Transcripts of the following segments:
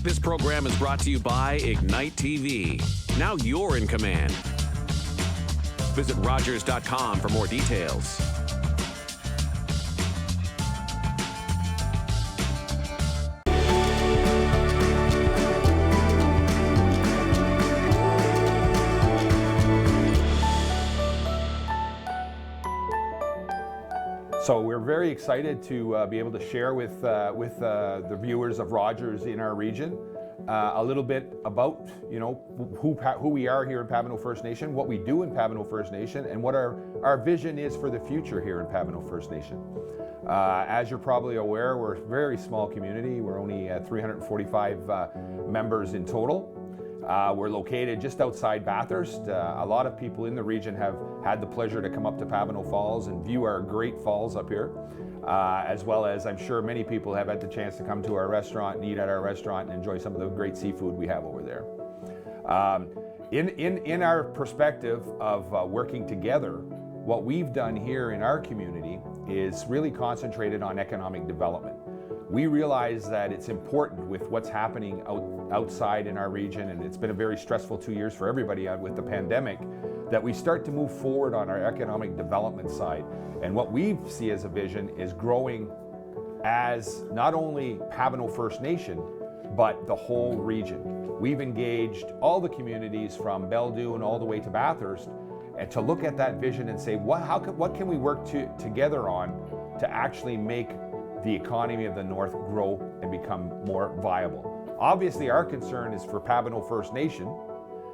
This program is brought to you by Ignite TV. Now you're in command. Visit Rogers.com for more details. So we're very excited to be able to share with the viewers of Rogers in our region a little bit about who we are here in Pabineau First Nation, what we do in Pabineau First Nation, and what our vision is for the future here in Pabineau First Nation. As you're probably aware, we're a very small community. We're only 345 members in total. We're located just outside Bathurst. A lot of people in the region have had the pleasure to come up to Pabineau Falls and view our great falls up here, as well as I'm sure many people have had the chance to come to our restaurant and eat at our restaurant and enjoy some of the great seafood we have over there. In our perspective of working together, what we've done here in our community is really concentrated on economic development. We realize that it's important with what's happening outside in our region, and it's been a very stressful 2 years for everybody with the pandemic, that we start to move forward on our economic development side. And what we see as a vision is growing as not only Pabineau First Nation, but the whole region. We've engaged all the communities from Belledune all the way to Bathurst, and to look at that vision and say, what can we work together on to actually make the economy of the North grow and become more viable. Obviously, our concern is for Pabineau First Nation,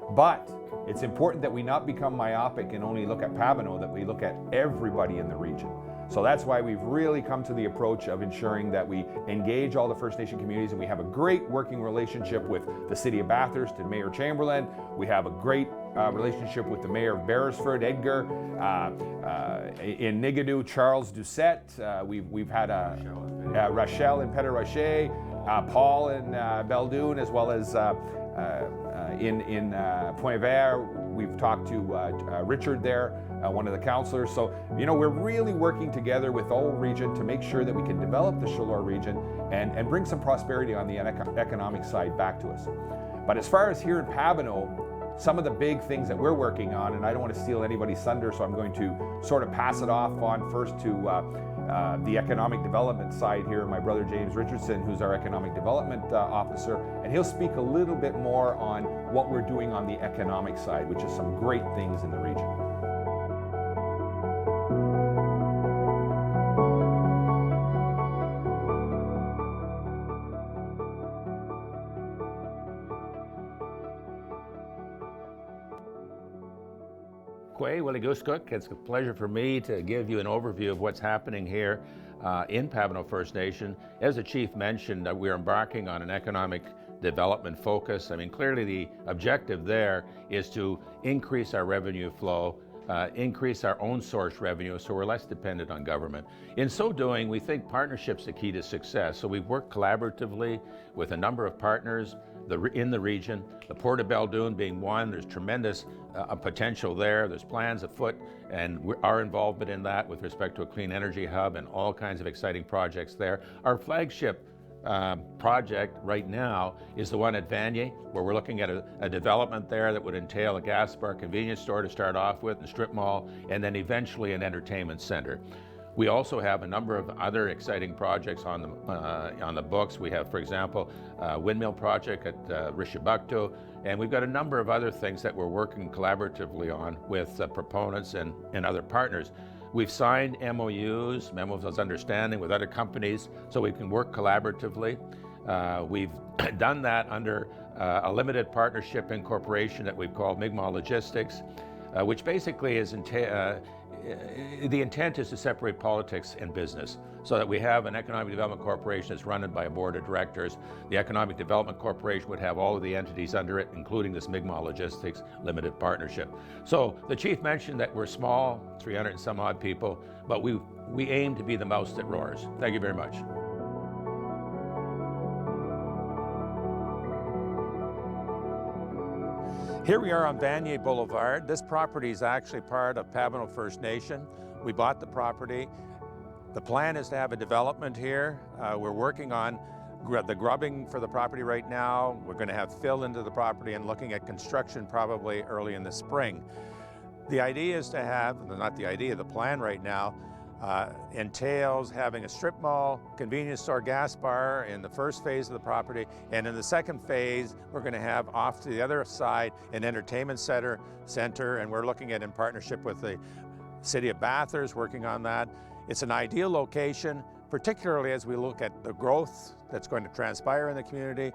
but it's important that we not become myopic and only look at Pabineau, that we look at everybody in the region. So that's why we've really come to the approach of ensuring that we engage all the First Nation communities, and we have a great working relationship with the City of Bathurst and Mayor Chamberlain. We have a great relationship with the Mayor of Beresford, Edgar. In Nigadoo, Charles Doucette. We've had Rachelle and Petit-Rocher, Paul in Belledune, as well as in Point-Vert. We've talked to Richard there, one of the councillors. So, we're really working together with the whole region to make sure that we can develop the Chaleur region and bring some prosperity on the economic side back to us. But as far as here in Pabineau, some of the big things that we're working on, and I don't want to steal anybody's thunder, so I'm going to sort of pass it off on first to the economic development side here, my brother James Richardson, who's our economic development officer, and he'll speak a little bit more on what we're doing on the economic side, which is some great things in the region. It's a pleasure for me to give you an overview of what's happening here in Pabineau First Nation. As the Chief mentioned, we're embarking on an economic development focus. I mean, clearly the objective there is to increase our revenue flow, increase our own source revenue so we're less dependent on government. In so doing, we think partnership's the key to success. So we've worked collaboratively with a number of partners in the region, the Port of Belledune being one. There's tremendous potential there. There's plans afoot, and our involvement in that with respect to a clean energy hub and all kinds of exciting projects there. Our flagship project right now is the one at Vanier, where we're looking at a development there that would entail a gas bar convenience store to start off with, and strip mall, and then eventually an entertainment center. We also have a number of other exciting projects on the books. We have, for example, a windmill project at Rishabukto, and we've got a number of other things that we're working collaboratively on with proponents and other partners. We've signed MOUs, memos of understanding, with other companies so we can work collaboratively. We've done that under a limited partnership incorporation that we've called Mi'kmaq Logistics, which basically is the intent is to separate politics and business so that we have an economic development corporation that's run by a board of directors. The economic development corporation would have all of the entities under it, including this Mi'kmaq Logistics limited partnership. So the Chief mentioned that we're small, 300 and some odd people, but we aim to be the mouse that roars. Thank you very much. Here we are on Vanier Boulevard. This property is actually part of Pabineau First Nation. We bought the property. The plan is to have a development here. We're working on the grubbing for the property right now. We're going to have fill into the property and looking at construction probably early in the spring. The idea is to have, not the idea, the plan right now entails having a strip mall, convenience store, gas bar in the first phase of the property, and in the second phase we're going to have off to the other side an entertainment center, and we're looking at in partnership with the City of Bathurst working on that. It's an ideal location, particularly as we look at the growth that's going to transpire in the community,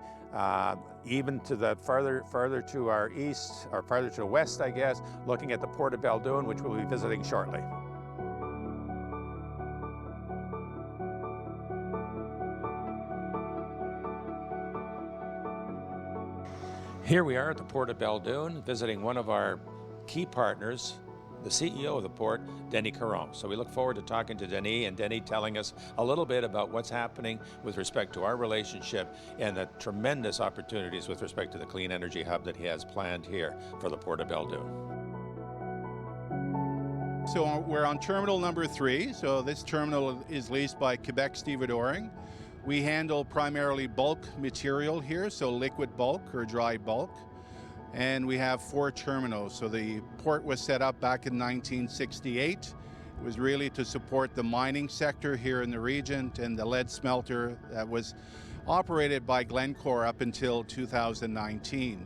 even to the farther to our east, or farther to the west, I guess, looking at the Port of Baldoon, which we'll be visiting shortly. Here we are at the Port of Baldoon, visiting one of our key partners, the CEO of the port, Denis Caron. So we look forward to talking to Denis, and Denis telling us a little bit about what's happening with respect to our relationship and the tremendous opportunities with respect to the clean energy hub that he has planned here for the Port of Baldoon. So we're on terminal number 3. So this terminal is leased by Quebec Stevedoring. We handle primarily bulk material here, so liquid bulk or dry bulk. And we have 4 terminals. So the port was set up back in 1968. It was really to support the mining sector here in the region and the lead smelter that was operated by Glencore up until 2019.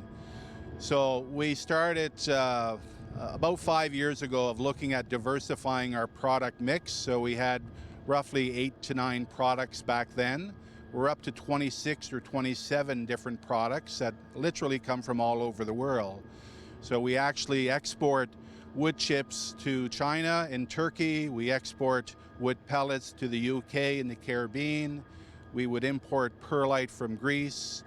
So we started about 5 years ago of looking at diversifying our product mix. So we had roughly 8 to 9 products back then. We're up to 26 or 27 different products that literally come from all over the world. So we actually export wood chips to China and Turkey. We export wood pellets to the UK and the Caribbean. We would import perlite from Greece.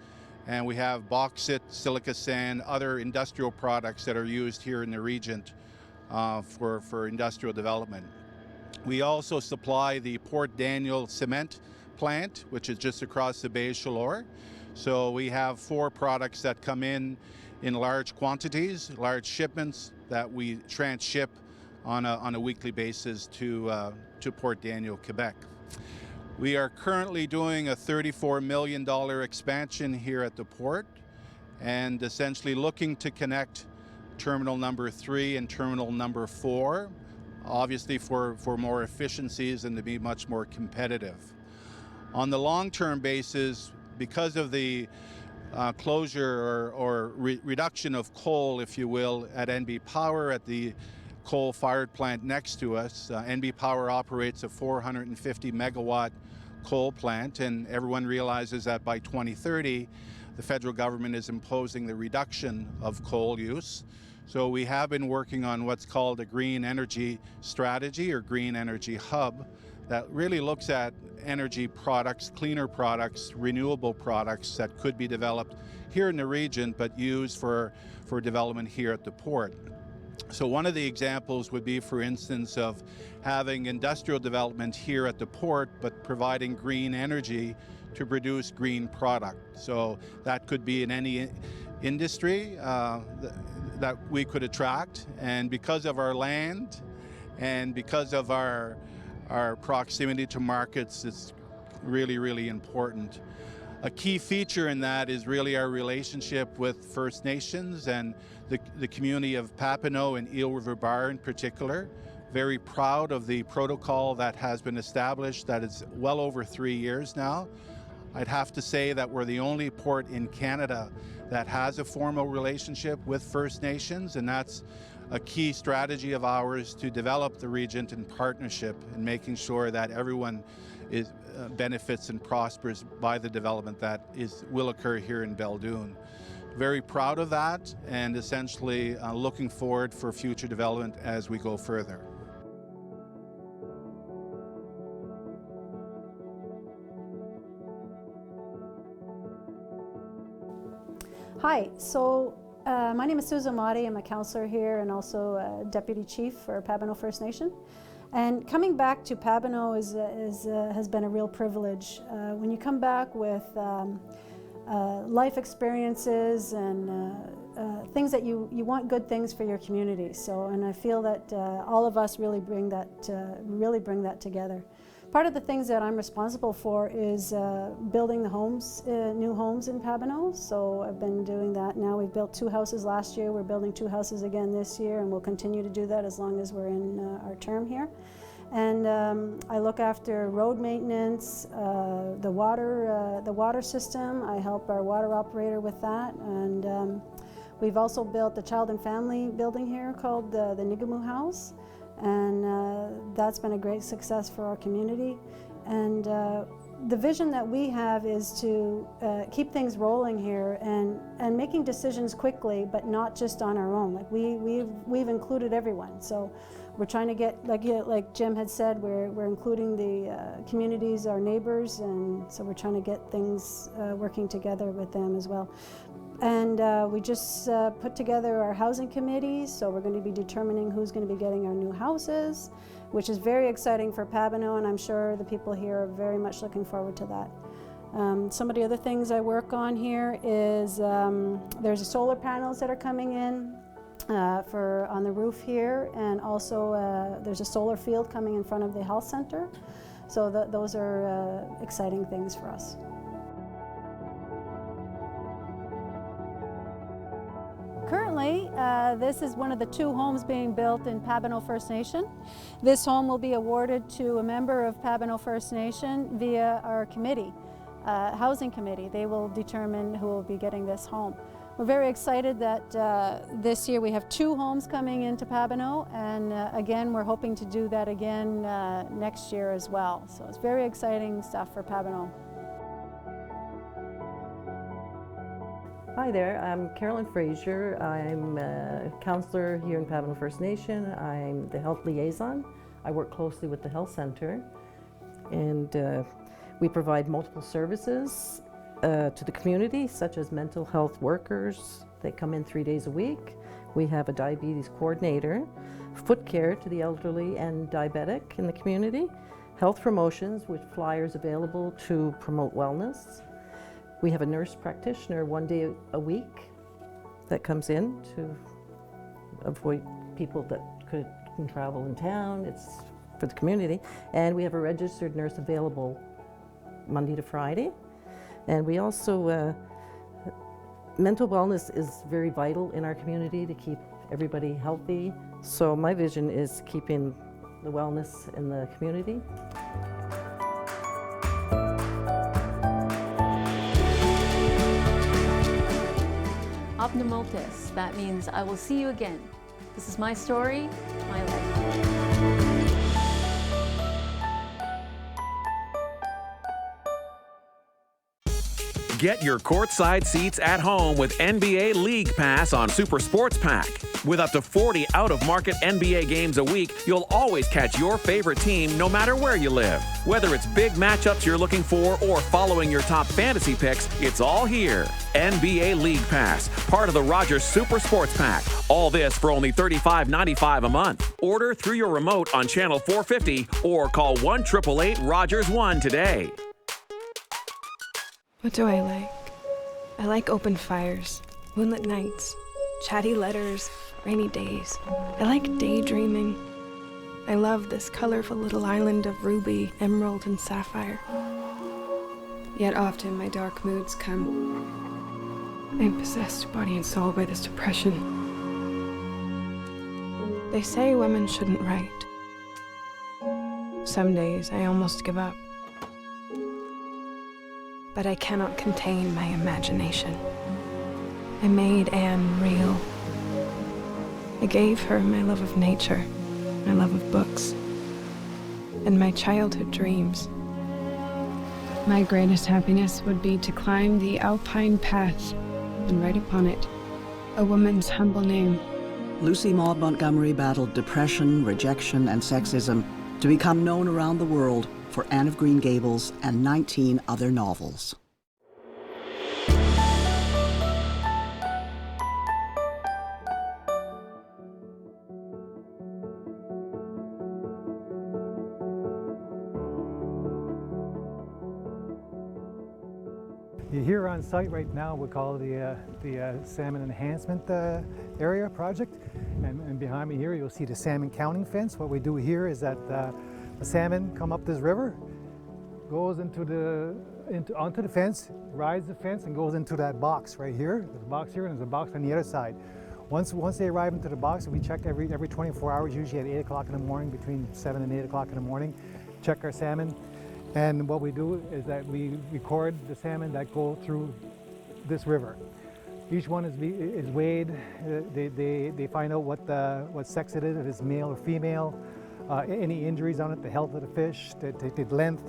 And we have bauxite, silica sand, other industrial products that are used here in the region for industrial development. We also supply the Port Daniel cement plant, which is just across the Bay of Chaleur. So we have 4 products that come in large quantities, large shipments that we transship on a weekly basis to Port Daniel, Quebec. We are currently doing a $34 million expansion here at the port and essentially looking to connect terminal number 3 and terminal number 4, obviously for more efficiencies and to be much more competitive. On the long-term basis, because of the closure or reduction of coal, if you will, at NB Power at the coal-fired plant next to us, NB Power operates a 450 megawatt coal plant, and everyone realizes that by 2030, the federal government is imposing the reduction of coal use. So we have been working on what's called a green energy strategy or green energy hub that really looks at energy products, cleaner products, renewable products that could be developed here in the region but used for development here at the port. So one of the examples would be, for instance, of having industrial development here at the port but providing green energy to produce green product. So that could be in any industry that we could attract, and because of our land and because of our proximity to markets, it's really, really important. A key feature in that is really our relationship with First Nations and the community of Pabineau and Eel River Bar in particular. Very proud of the protocol that has been established that is well over 3 years now. I'd have to say that we're the only port in Canada that has a formal relationship with First Nations, and that's a key strategy of ours to develop the region in partnership and making sure that everyone benefits and prospers by the development that will occur here in Baldoon. Very proud of that, and essentially looking forward for future development as we go further. Hi, so my name is Susan Motti. I'm a counselor here and also a deputy chief for Pabineau First Nation. And coming back to Pabineau has been a real privilege. When you come back with life experiences and things that you want good things for your community. So, and I feel that all of us really bring that together. part of the things that I'm responsible for is building the homes, new homes in Pabineau. So I've been doing that now. We've built 2 houses last year. We're building 2 houses again this year, and we'll continue to do that as long as we're in our term here. And I look after road maintenance, the water system. I help our water operator with that. And we've also built the child and family building here called the Nigamoo House. And that's been a great success for our community. And the vision that we have is to keep things rolling here and making decisions quickly, but not just on our own. Like we've included everyone. So we're trying to get, like Jim had said, we're including the communities, our neighbors, and so we're trying to get things working together with them as well. And we just put together our housing committee, so we're going to be determining who's going to be getting our new houses, which is very exciting for Pabineau, and I'm sure the people here are very much looking forward to that. Some of the other things I work on here is there's solar panels that are coming in on the roof here, and also there's a solar field coming in front of the health center. So those are exciting things for us. Currently, this is one of the 2 homes being built in Pabineau First Nation. This home will be awarded to a member of Pabineau First Nation via our committee, housing committee. They will determine who will be getting this home. We're very excited that this year we have 2 homes coming into Pabineau, and again, we're hoping to do that again next year as well. So it's very exciting stuff for Pabineau. Hi there, I'm Carolyn Frazier. I'm a counselor here in Pabineau First Nation. I'm the health liaison. I work closely with the health center, and we provide multiple services to the community, such as mental health workers. They come in 3 days a week. We have a diabetes coordinator, foot care to the elderly and diabetic in the community, health promotions with flyers available to promote wellness. We have a nurse practitioner 1 day a week that comes in to avoid people that couldn't travel in town. It's for the community. And we have a registered nurse available Monday to Friday. And we also, mental wellness is very vital in our community to keep everybody healthy. So my vision is keeping the wellness in the community. Optimotis, that means I will see you again. This is my story, my life. Get your courtside seats at home with NBA League Pass on Super Sports Pack. With up to 40 out-of-market NBA games a week, you'll always catch your favorite team no matter where you live. Whether it's big matchups you're looking for or following your top fantasy picks, it's all here. NBA League Pass, part of the Rogers Super Sports Pack. All this for only $35.95 a month. Order through your remote on Channel 450 or call 1-888-ROGERS-1 today. What do I like? I like open fires, moonlit nights, chatty letters, rainy days. I like daydreaming. I love this colorful little island of ruby, emerald, and sapphire. Yet often my dark moods come. I am possessed body and soul by this depression. They say women shouldn't write. Some days I almost give up. But I cannot contain my imagination. I made Anne real. I gave her my love of nature, my love of books, and my childhood dreams. My greatest happiness would be to climb the alpine path and write upon it a woman's humble name. Lucy Maud Montgomery battled depression, rejection, and sexism to become known around the world for Anne of Green Gables and 19 other novels. Here on site right now, we call it the Salmon Enhancement area project. And behind me here, you'll see the salmon counting fence. What we do here is that The salmon come up this river, goes onto the fence, rides the fence, and goes into that box right here. There's a box here, and there's a box on the other side. Once they arrive into the box, we check every 24 hours, usually at 8 o'clock in the morning, between 7 and 8 o'clock in the morning, check our salmon. And what we do is that we record the salmon that go through this river. Each one is weighed. They find out what sex it is, if it's male or female, any injuries on it, the health of the fish, the length,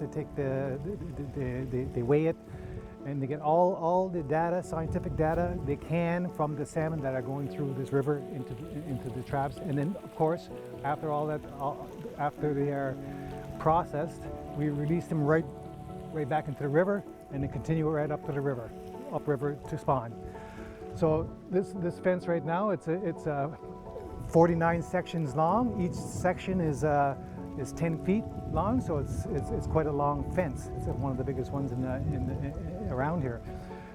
they weigh it. And they get all the data, scientific data they can from the salmon that are going through this river into the traps. And then, of course, after all that, after they are processed, we release them right back into the river, and then continue right up to the river, upriver to spawn. So this fence right now, it's 49 sections long. Each section is 10 feet long, so it's quite a long fence. It's one of the biggest ones around here.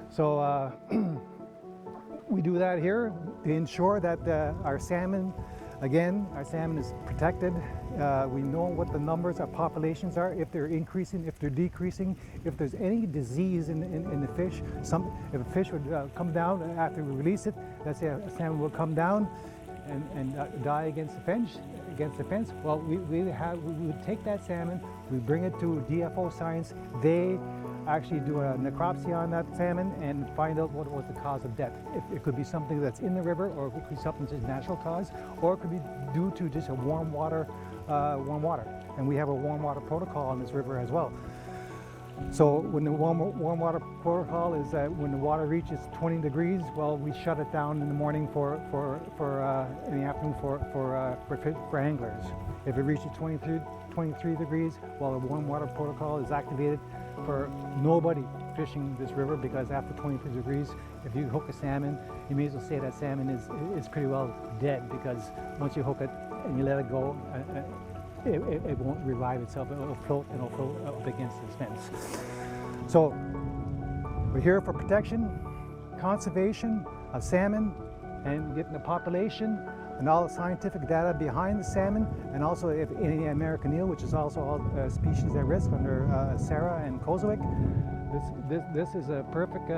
So we do that here to ensure that our salmon is protected. We know what the numbers of populations are, if they're increasing, if they're decreasing, if there's any disease in the fish. If a fish would come down after we release it, let's say a salmon will come down and die against the fence. Well, we would take that salmon, we bring it to DFO Science. They actually do a necropsy on that salmon and find out what was the cause of death. It could be something that's in the river, or it could be something that's natural cause, or it could be due to just a warm water. And we have a warm water protocol on this river as well. So when the warm water protocol is that when the water reaches 20 degrees, well, we shut it down in the morning in the afternoon for anglers. If it reaches 23 degrees, well, the warm water protocol is activated for nobody fishing this river, because after 23 degrees, if you hook a salmon, you may as well say that salmon is pretty well dead, because once you hook it and you let it go, it won't revive itself. It'll float up against this fence. So we're here for protection, conservation of salmon, and getting the population and all the scientific data behind the salmon, and also if any American eel, which is also all species at risk under SARA and COSWIC. This is a perfect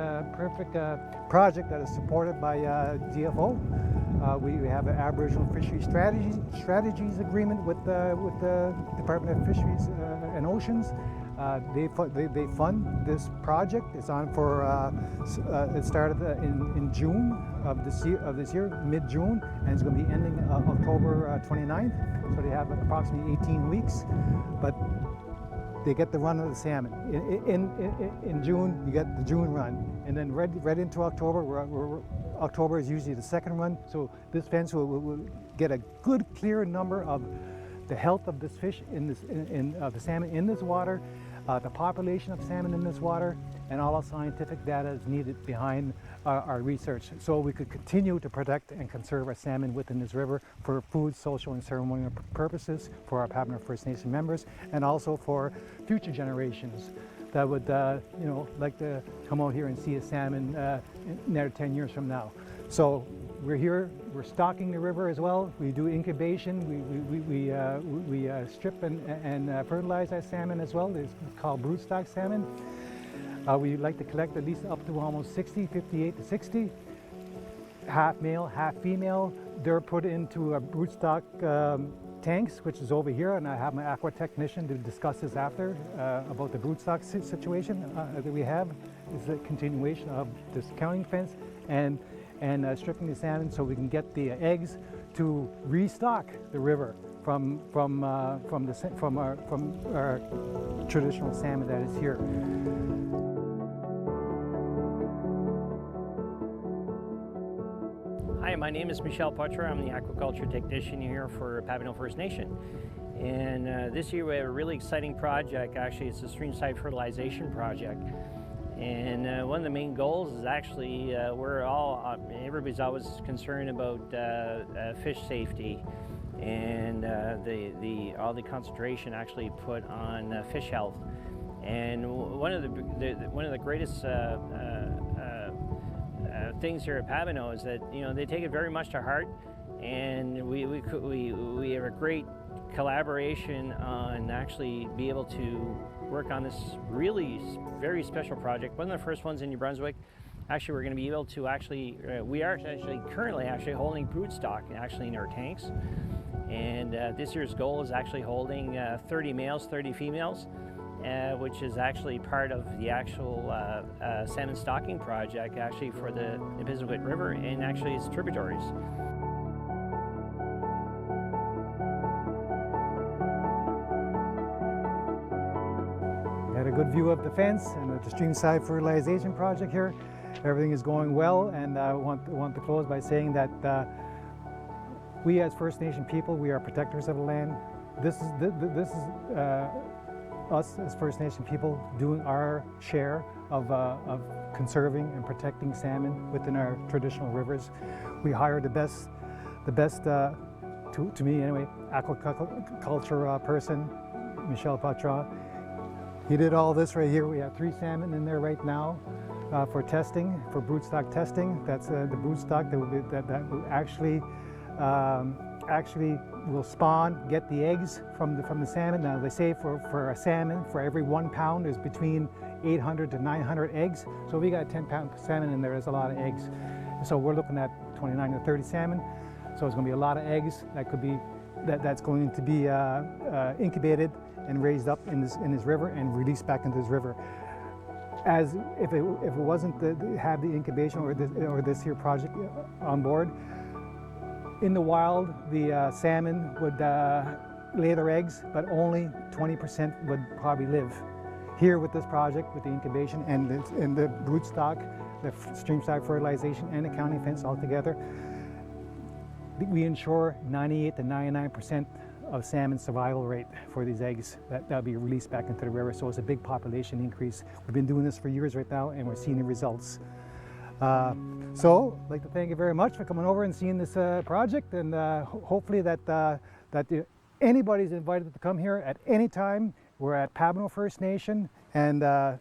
project that is supported by DFO. We have an Aboriginal Fisheries Strategies Agreement with the Department of Fisheries and Oceans. They fund this project. It's on for it started in June of this year, mid-June, and it's going to be ending October 29th. So they have approximately 18 weeks, but they get the run of the salmon. In June, you get the June run, and then right into October. October is usually the second run. So this fence will get a good, clear number of the health of this fish the salmon in this water, the population of salmon in this water, and all the scientific data is needed behind our research, so we could continue to protect and conserve our salmon within this river for food, social, and ceremonial purposes for our Pabineau First Nation members, and also for future generations that would like to come out here and see a salmon another 10 years from now. So we're here, we're stocking the river as well. We do incubation, we strip and fertilize our salmon as well. It's called broodstock salmon. We like to collect at least up to almost 58 to 60, half male, half female. They're put into a broodstock tanks, which is over here, and I have my aqua technician to discuss this after about the broodstock situation that we have. It's a continuation of this counting fence and stripping the salmon so we can get the eggs to restock the river from our traditional salmon that is here. Hi, my name is Michelle Putcher. I'm the aquaculture technician here for Pabineau First Nation. And this year we have a really exciting project. Actually, it's a streamside fertilization project. And one of the main goals is actually everybody's always concerned about fish safety and all the concentration actually put on fish health. And one of the greatest things here at Pabineau is that they take it very much to heart, and we have a great collaboration on actually be able to work on this really very special project. One of the first ones in New Brunswick. Actually, we're going to be able to actually, we are actually currently holding broodstock actually in our tanks. And this year's goal is actually holding 30 males, 30 females, which is actually part of the actual salmon stocking project actually for the Ipizziquit River and actually its tributaries. Had a good view of the fence and the streamside fertilization project here. Everything is going well, and I want to close by saying that we as First Nation people, we are protectors of the land. This is us as First Nation people doing our share of conserving and protecting salmon within our traditional rivers. We hire the best to me anyway, aquaculture person, Michel Patron. He did all this right here. We have 3 salmon in there right now for testing, for broodstock testing. That's the broodstock that will actually will spawn, get the eggs from the salmon. Now they say for a salmon, for every 1 pound, there's between 800 to 900 eggs. So if we got 10-pound salmon in there, that's a lot of eggs. So we're looking at 29 to 30 salmon. So it's going to be a lot of eggs that's going to be incubated and raised up in this river and released back into this river. As if it wasn't have the incubation or this here project on board, in the wild the salmon would lay their eggs, but only 20% would probably live. Here with this project, with the incubation and the broodstock, the streamside fertilization and the county fence all together, we ensure 98 to 99% of salmon survival rate for these eggs that'll be released back into the river. So it's a big population increase. We've been doing this for years right now, and we're seeing the results. So I'd like to thank you very much for coming over and seeing this project, and hopefully that anybody's invited to come here at any time. We're at Pabineau First Nation, and you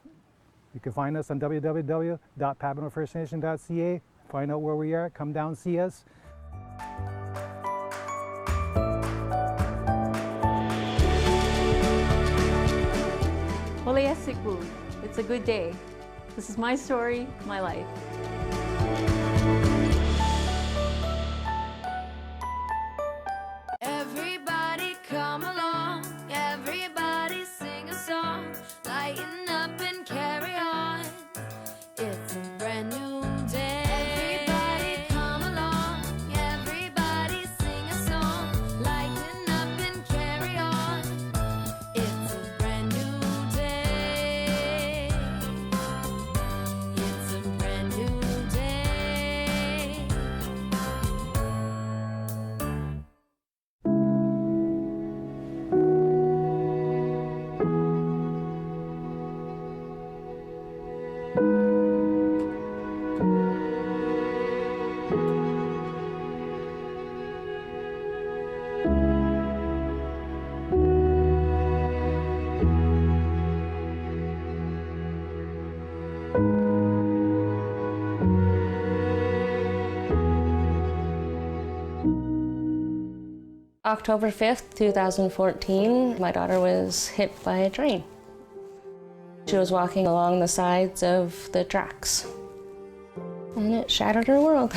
can find us on www.pabineaufirstnation.ca. Find out where we are, come down, see us. It's a good day. This is my story, my life. Everybody come along, everybody sing a song, lighten up and carry on. It's a brand new day. Everybody come along, everybody sing a song, lighten up and carry on. It's a brand new day. It's a brand new day. October 5th, 2014, my daughter was hit by a train. She was walking along the sides of the tracks, and it shattered her world.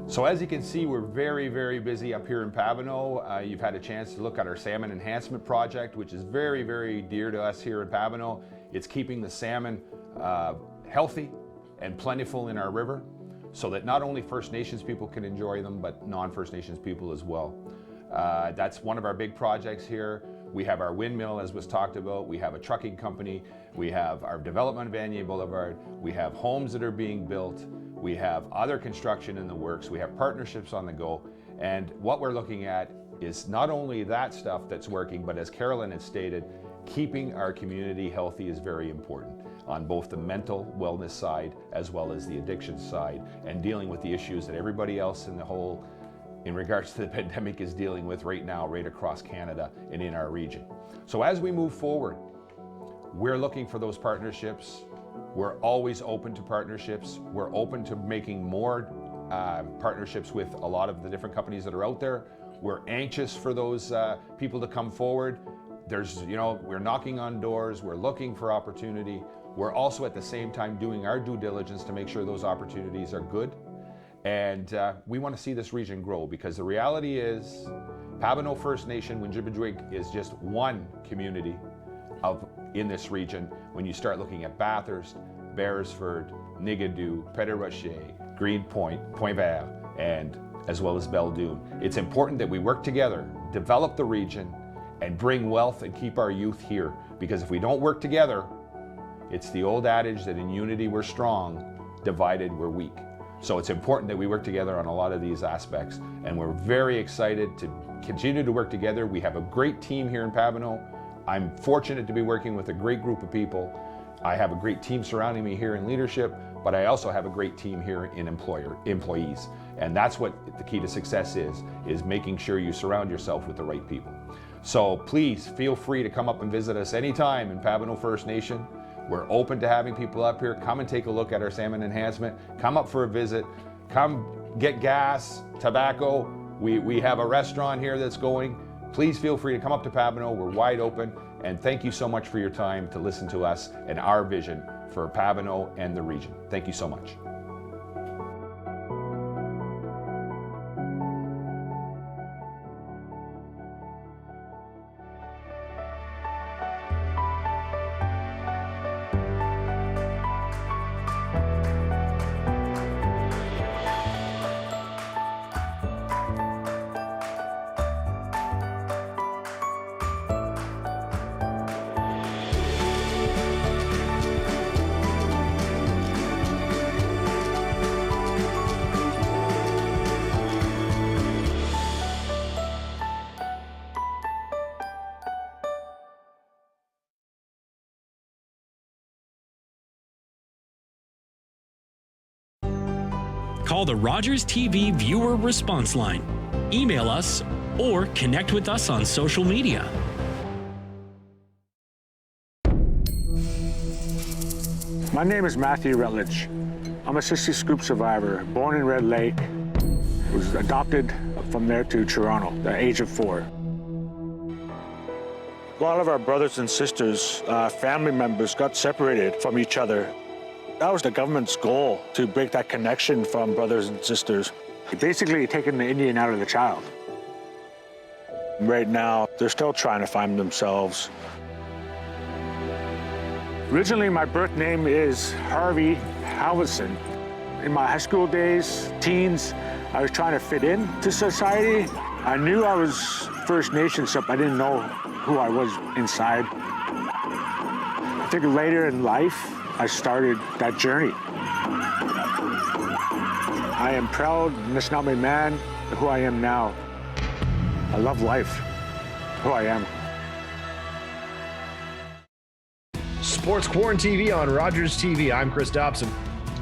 So as you can see, we're very, very busy up here in Pabineau. You've had a chance to look at our Salmon Enhancement project, which is very, very dear to us here in Pabineau. It's keeping the salmon healthy and plentiful in our river, so that not only First Nations people can enjoy them, but non-First Nations people as well. That's one of our big projects here. We have our windmill, as was talked about. We have a trucking company. We have our development of Vanier Boulevard. We have homes that are being built. We have other construction in the works. We have partnerships on the go. And what we're looking at is not only that stuff that's working, but as Carolyn has stated, keeping our community healthy is very important on both the mental wellness side as well as the addiction side, and dealing with the issues that everybody else in regards to the pandemic is dealing with right now, right across Canada and in our region. So as we move forward, we're looking for those partnerships. We're always open to partnerships. We're open to making more partnerships with a lot of the different companies that are out there. We're anxious for those people to come forward. We're knocking on doors, we're looking for opportunity. We're also at the same time doing our due diligence to make sure those opportunities are good. And we want to see this region grow, because the reality is Pabineau First Nation, Winjibidwig, is just one community in this region. When you start looking at Bathurst, Beresford, Nigadoo, Petit-Rocher, Greenpoint, Point-Vert, and as well as Belledune. It's important that we work together, develop the region, and bring wealth and keep our youth here. Because if we don't work together, it's the old adage that in unity we're strong, divided we're weak. So it's important that we work together on a lot of these aspects, and we're very excited to continue to work together. We have a great team here in Pabineau. I'm fortunate to be working with a great group of people. I have a great team surrounding me here in leadership, but I also have a great team here in employees. And that's what the key to success is making sure you surround yourself with the right people. So please feel free to come up and visit us anytime in Pabineau First Nation. We're open to having people up here. Come and take a look at our salmon enhancement. Come up for a visit. Come get gas, tobacco. We have a restaurant here that's going. Please feel free to come up to Pabineau. We're wide open. And thank you so much for your time to listen to us and our vision for Pabineau and the region. Thank you so much. Call the Rogers TV viewer response line, email us, or connect with us on social media. My name is Matthew Rutledge. I'm a 60 scoop survivor, born in Red Lake. Was adopted from there to Toronto at the age of 4. A lot of our brothers and sisters, family members got separated from each other. That was the government's goal, to break that connection from brothers and sisters. Basically taking the Indian out of the child. Right now, they're still trying to find themselves. Originally, my birth name is Harvey Halverson. In my high school days, teens, I was trying to fit into society. I knew I was First Nation, so I didn't know who I was inside. I think later in life, I started that journey. I am proud, Nishnawbe man, who I am now. I love life, who I am. Sports Quarantine TV on Rogers TV. I'm Chris Dobson.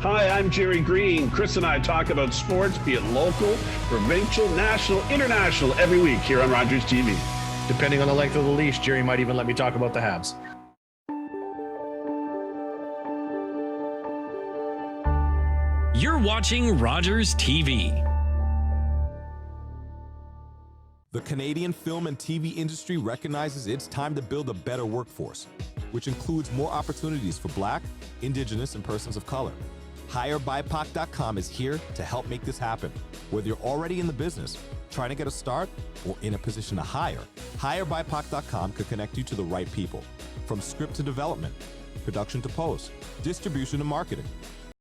Hi, I'm Jerry Green. Chris and I talk about sports, be it local, provincial, national, international, every week here on Rogers TV. Depending on the length of the leash, Jerry might even let me talk about the Habs. You're watching Rogers TV. The Canadian film and TV industry recognizes it's time to build a better workforce, which includes more opportunities for Black, Indigenous, and persons of color. HireBIPOC.com is here to help make this happen. Whether you're already in the business, trying to get a start, or in a position to hire, HireBIPOC.com could connect you to the right people. From script to development, production to post, distribution to marketing,